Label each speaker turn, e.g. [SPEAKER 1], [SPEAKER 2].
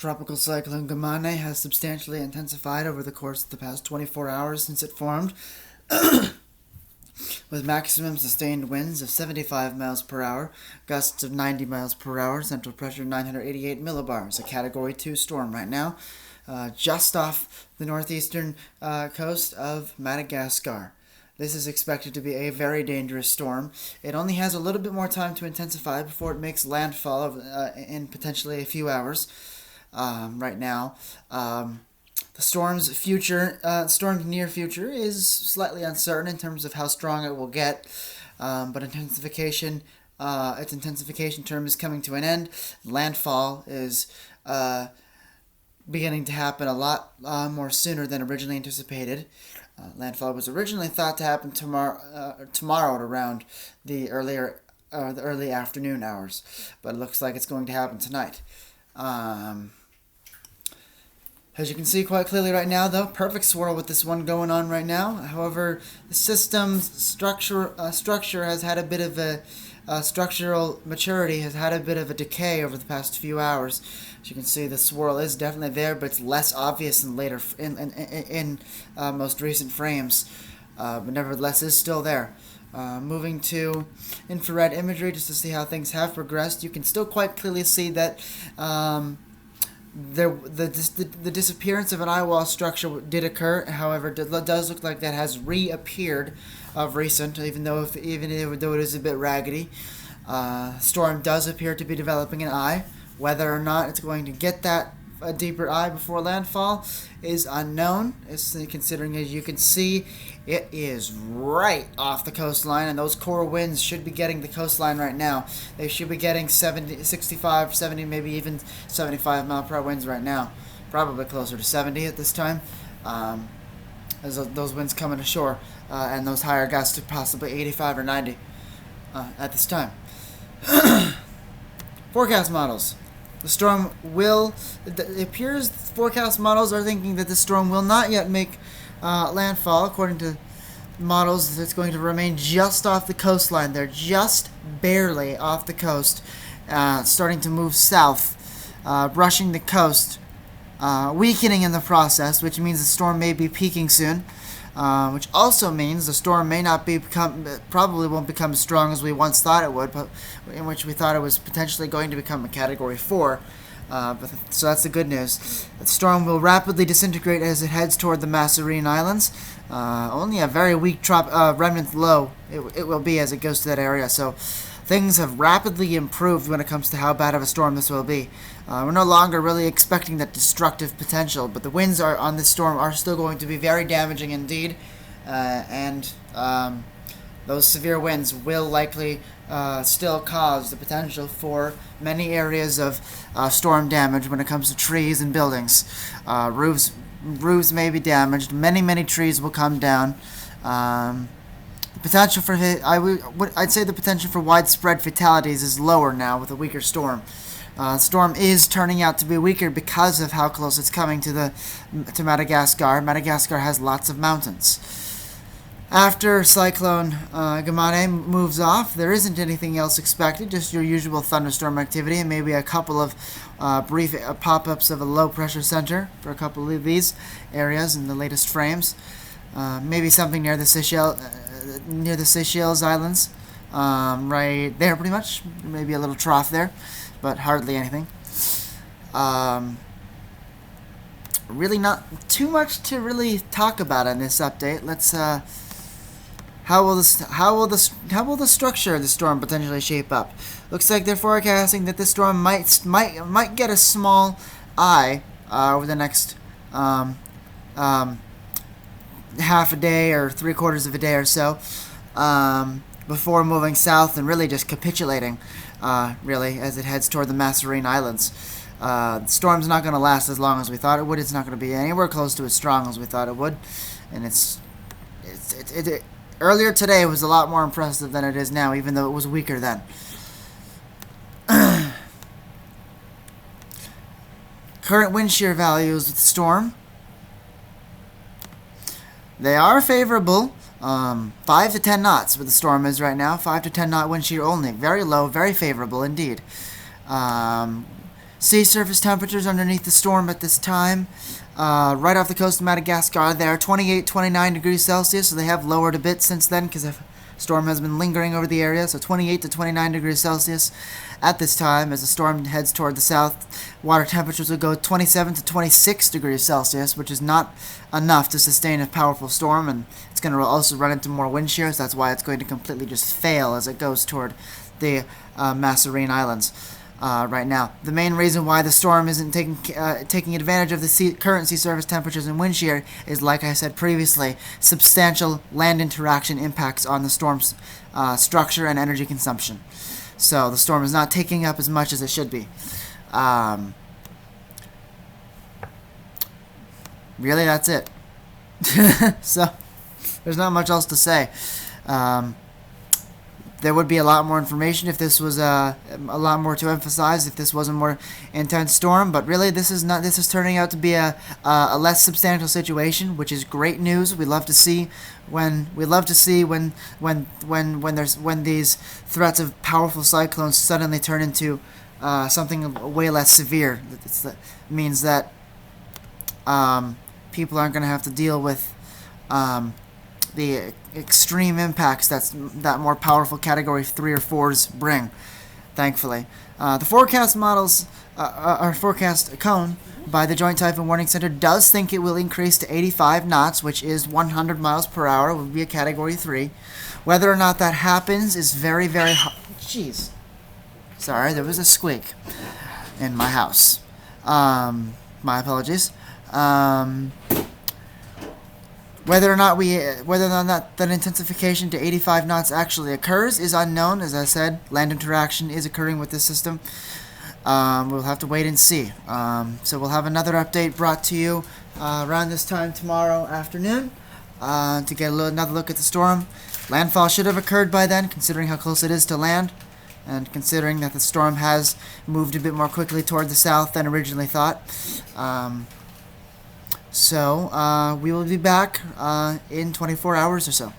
[SPEAKER 1] Tropical Cyclone Gamane has substantially intensified over the course of the past 24 hours since it formed, with maximum sustained winds of 75 miles per hour, gusts of 90 miles per hour, central pressure 988 millibars, a Category 2 storm right now, just off the northeastern coast of Madagascar. This is expected to be a very dangerous storm. It only has a little bit more time to intensify before it makes landfall in potentially a few hours. Right now, the storm's near future is slightly uncertain in terms of how strong it will get, but its intensification term is coming to an end. Landfall is beginning to happen a lot more sooner than originally anticipated. Landfall was originally thought to happen tomorrow at around the early afternoon hours, but it looks like it's going to happen tonight. As you can see quite clearly right now, though, perfect swirl with this one going on right now. However, the system's structure has had a bit of a structural maturity has had a bit of a decay over the past few hours. As you can see, the swirl is definitely there, but it's less obvious in most recent frames. But nevertheless, is still there. Moving to infrared imagery just to see how things have progressed, you can still quite clearly see that the disappearance of an eye wall structure did occur. However, it does look like that has reappeared of recent, even though it is a bit raggedy. Storm does appear to be developing an eye. Whether or not it's going to get that a deeper eye before landfall is unknown. It's considering, as you can see, it is right off the coastline, and those core winds should be getting the coastline right now. They should be getting 70, 65, 70, maybe even 75 mile per hour winds right now. Probably closer to 70 at this time, as those winds coming ashore, and those higher gusts to possibly 85 or 90 at this time. Forecast models. The storm will, it appears forecast models are thinking that the storm will not yet make landfall. According to models, it's going to remain just off the coastline. They're just barely off the coast, starting to move south, brushing the coast, weakening in the process, which means the storm may be peaking soon. Which also means the storm may not probably won't become as strong as we once thought it would, but in which we thought it was potentially going to become a Category 4. So that's the good news. The storm will rapidly disintegrate as it heads toward the Mascarene Islands. Only a very weak remnant low it will be as it goes to that area. So things have rapidly improved when it comes to how bad of a storm this will be. We're no longer really expecting that destructive potential, but the winds on this storm are still going to be very damaging indeed, and those severe winds will likely still cause the potential for many areas of storm damage when it comes to trees and buildings. Roofs may be damaged. Many trees will come down. The potential for I'd say the potential for widespread fatalities is lower now with a weaker storm. The storm is turning out to be weaker because of how close it's coming to Madagascar. Madagascar has lots of mountains. After Cyclone Gamane moves off, there isn't anything else expected, just your usual thunderstorm activity and maybe a couple of brief pop-ups of a low-pressure center for a couple of these areas in the latest frames. Maybe something near the Seychelles Islands, right there pretty much. Maybe a little trough there, but hardly anything. Really not too much to really talk about in this update. Let's how will the structure of the storm potentially shape up? Looks like they're forecasting that the storm might get a small eye over the next half a day or 3/4 of a day or so, before moving south and really just capitulating, really, as it heads toward the Mascarene Islands. The storm's not going to last as long as we thought it would. It's not going to be anywhere close to as strong as we thought it would, and earlier today was a lot more impressive than it is now, even though it was weaker then. Current wind shear values with the storm. They are favorable. 5 to 10 knots where the storm is right now. 5 to 10 knot wind shear only. Very low, very favorable indeed. sea surface temperatures underneath the storm at this time, right off the coast of Madagascar, they are 28, 29 degrees Celsius, so they have lowered a bit since then because the storm has been lingering over the area, so 28 to 29 degrees Celsius at this time. As the storm heads toward the south, water temperatures will go 27 to 26 degrees Celsius, which is not enough to sustain a powerful storm, and it's going to also run into more wind shear, so that's why it's going to completely just fail as it goes toward the Mascarene Islands. Right now, the main reason why the storm isn't taking advantage of the current sea surface temperatures and wind shear is, like I said previously, substantial land interaction impacts on the storm's structure and energy consumption. So the storm is not taking up as much as it should be. Really, that's it. So there's not much else to say. There would be a lot more information if this was a lot more to emphasize if this was a more intense storm, but really this is turning out to be a less substantial situation, which is great news. We love to see when these threats of powerful cyclones suddenly turn into something way less severe. That means that people aren't going to have to deal with the extreme impacts that more powerful Category 3 or 4s bring, thankfully. The forecast models, our forecast cone by the Joint Typhoon Warning Center does think it will increase to 85 knots, which is 100 miles per hour, would be a Category 3. Whether or not that happens is very, very hard. Jeez. Sorry, there was a squeak in my house. My apologies. Whether or not that intensification to 85 knots actually occurs is unknown. As I said, land interaction is occurring with this system. We'll have to wait and see. So we'll have another update brought to you around this time tomorrow afternoon to get another look at the storm. Landfall should have occurred by then, considering how close it is to land, and considering that the storm has moved a bit more quickly toward the south than originally thought. So we will be back in 24 hours or so.